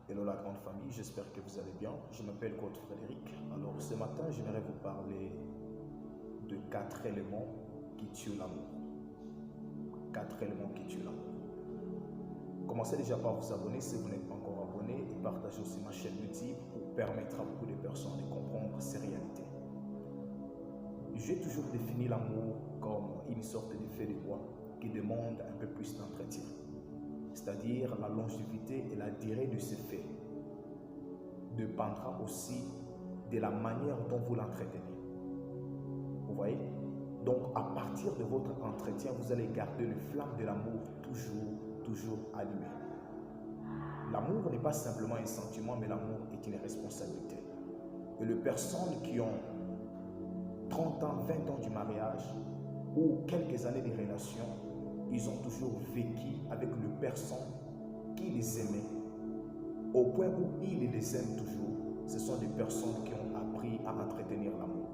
Hello la grande famille, j'espère que vous allez bien. Je m'appelle Claude Frédéric. Alors ce matin, j'aimerais vous parler de 4 éléments qui tuent l'amour. 4 éléments qui tuent l'amour. Commencez déjà par vous abonner si vous n'êtes pas encore abonné et partagez aussi ma chaîne YouTube pour permettre à beaucoup de personnes de comprendre ces réalités. J'ai toujours défini l'amour comme une sorte d'effet de bois qui demande un peu plus d'entretien, c'est-à-dire la longévité et la durée de ces faits dépendra aussi de la manière dont vous l'entretenez. Vous voyez? Donc, à partir de votre entretien, vous allez garder le flamme de l'amour toujours allumé. L'amour n'est pas simplement un sentiment, mais l'amour est une responsabilité. Et les personnes qui ont 30 ans, 20 ans du mariage ou quelques années de relation, ils ont toujours vécu avec une personne qui les aimait au point où ils les aiment toujours. Ce sont des personnes qui ont appris à entretenir l'amour.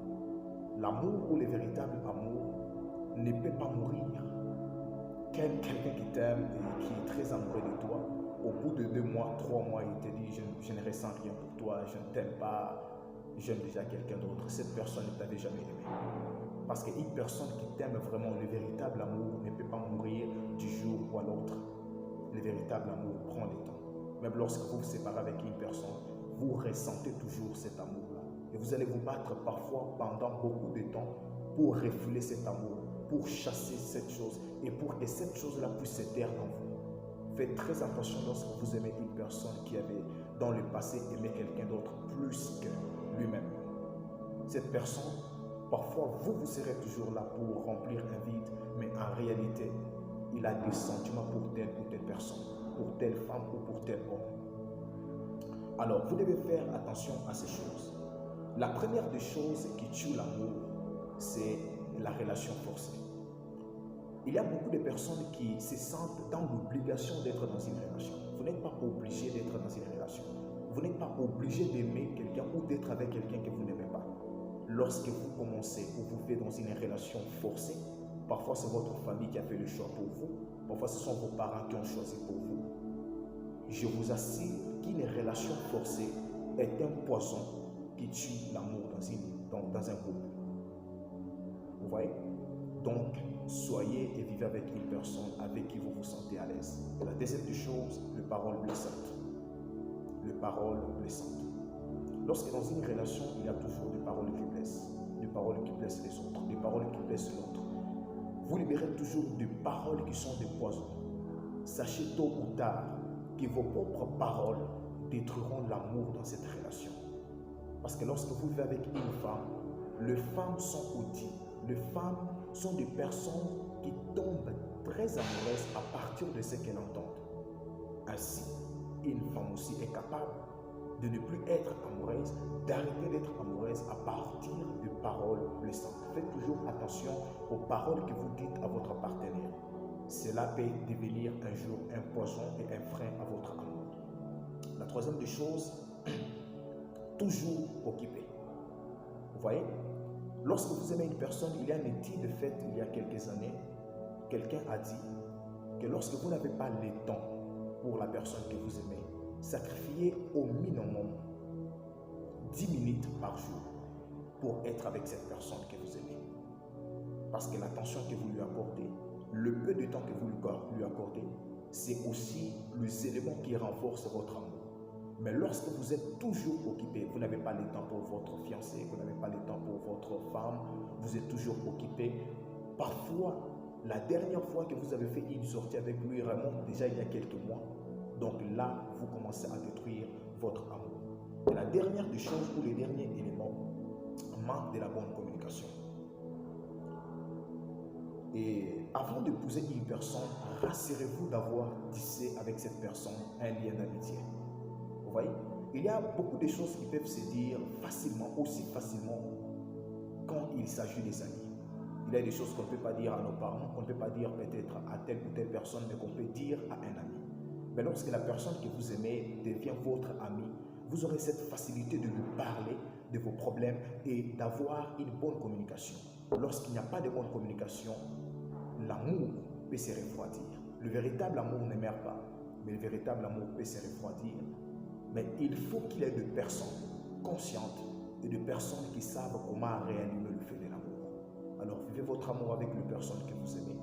L'amour ou le véritable amour ne peut pas mourir. Quelqu'un qui t'aime et qui est très amoureux de toi, au bout de 2 mois, 3 mois, il te dit je ne ressens rien pour toi, je ne t'aime pas, j'aime déjà quelqu'un d'autre. Cette personne ne t'avait jamais aimé. Parce qu'une personne qui t'aime vraiment, le véritable amour ne peut pas mourir du jour ou à l'autre. Le véritable amour prend du temps. Même lorsque vous vous séparez avec une personne, vous ressentez toujours cet amour-là. Et vous allez vous battre parfois pendant beaucoup de temps pour refouler cet amour, pour chasser cette chose et pour que cette chose-là puisse se taire dans vous. Faites très attention lorsque vous aimez une personne qui avait dans le passé aimé quelqu'un d'autre plus que lui-même. Cette personne, parfois vous serez toujours là pour remplir un vide, mais en réalité, il a des sentiments pour telle ou telle personne, pour telle femme ou pour tel homme. Alors, vous devez faire attention à ces choses. La première des choses qui tue l'amour, c'est la relation forcée. Il y a beaucoup de personnes qui se sentent dans l'obligation d'être dans une relation. Vous n'êtes pas obligé d'être dans une relation. Vous n'êtes pas obligé d'aimer quelqu'un ou d'être avec quelqu'un que vous n'aimez pas. Lorsque vous commencez ou vous faites dans une relation forcée, parfois c'est votre famille qui a fait le choix pour vous, parfois ce sont vos parents qui ont choisi pour vous. Je vous assure qu'une relation forcée est un poison qui tue l'amour dans un couple. Vous voyez? Donc, soyez et vivez avec une personne avec qui vous vous sentez à l'aise. Et la deuxième des choses, les paroles blessantes. Les paroles blessantes. Lorsque dans une relation, il y a toujours des paroles qui blessent les autres, des paroles qui blessent l'autre. Vous libérez toujours des paroles qui sont des poisons. Sachez tôt ou tard que vos propres paroles détruiront l'amour dans cette relation. Parce que lorsque vous vivez avec une femme, les femmes sont outils. Les femmes sont des personnes qui tombent très amoureuses à partir de ce qu'elles entendent. Ainsi, une femme aussi est capable de ne plus être amoureuse, d'arrêter d'être amoureuse à partir de paroles blessantes. Faites toujours attention aux paroles que vous dites à votre partenaire. Cela peut devenir un jour un poison et un frein à votre amour. La troisième des choses, toujours occupé. Vous voyez, lorsque vous aimez une personne, il y a une étude faite il y a quelques années. Quelqu'un a dit que lorsque vous n'avez pas le temps pour la personne que vous aimez, sacrifiez au minimum 10 minutes par jour pour être avec cette personne que vous aimez. Parce que l'attention que vous lui accordez, le peu de temps que vous lui accordez, c'est aussi les éléments qui renforcent votre amour. Mais lorsque vous êtes toujours occupé, vous n'avez pas le temps pour votre fiancé, vous n'avez pas le temps pour votre femme, vous êtes toujours occupé. Parfois, la dernière fois que vous avez fait une sortie avec lui remonte déjà il y a quelques mois. Donc là, vous commencez à détruire votre amour. Et la dernière des choses ou le dernier élément, manque de la bonne communication. Et avant d'épouser une personne, rassurez-vous d'avoir tissé avec cette personne un lien d'amitié. Vous voyez, il y a beaucoup de choses qui peuvent se dire facilement, aussi facilement, quand il s'agit des amis. Il y a des choses qu'on ne peut pas dire à nos parents, qu'on ne peut pas dire peut-être à telle ou telle personne, mais qu'on peut dire à un ami. Mais lorsque la personne que vous aimez devient votre ami, vous aurez cette facilité de lui parler de vos problèmes et d'avoir une bonne communication. Lorsqu'il n'y a pas de bonne communication, l'amour peut se refroidir. Le véritable amour ne meurt pas, mais le véritable amour peut se refroidir Mais il faut qu'il y ait de personnes conscientes et de personnes qui savent comment réanimer le feu de l'amour. Alors vivez votre amour avec les personnes que vous aimez.